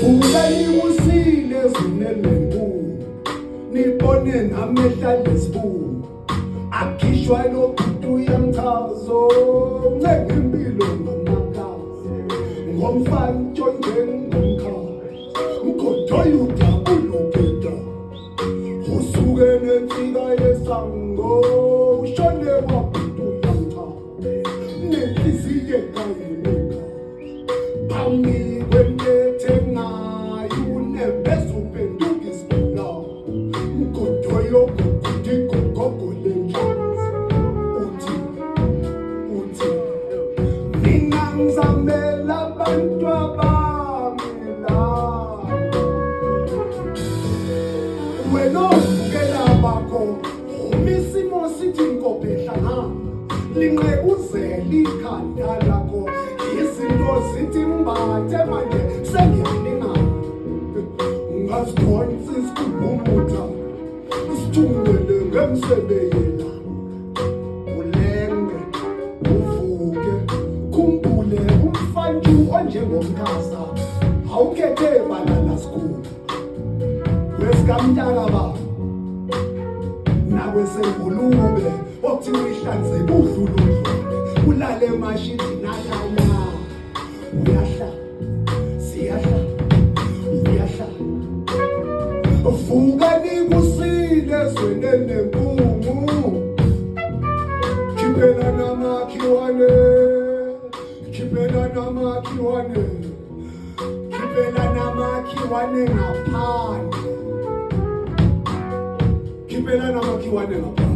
Vukani Kusile zinelembulu nibone namehla lesibulu akhishwa lokutu yamchazo ncenge impilo ngomakazi ngomfana njengomkhazi mkhonjoya udabulukeda usuke nensika yesango ushone wakutu yamchazo nenhliziyo ekayimeka phambi kwempethe ngayo unembeza upenduka isibula mkhonjoya okukuthi gogole njani uthi mina ngizamela abantu abami la wena uvukela bakho umisimo sithi nkobhehla na linqekuzela ikhanda lakho izinto zithi mbathe manje sengiyalingana ungazikhonisa isikhumbuta isithungele ngemsebeyela ulenge uvuke khumbule umfantu onjengomkhaza awukhethe balala sikhulu wesikamntaka ba nakwesengulube okuthiwa ihlanze kudluludlule ulale emashidi nalala uyahla siyahla uyahla Vukani Kusile zwenene mpumu khiphela namakhiwane khiphela namakhiwane khiphela namakhiwane ngaphandle khiphela namakhiwane ngaphandle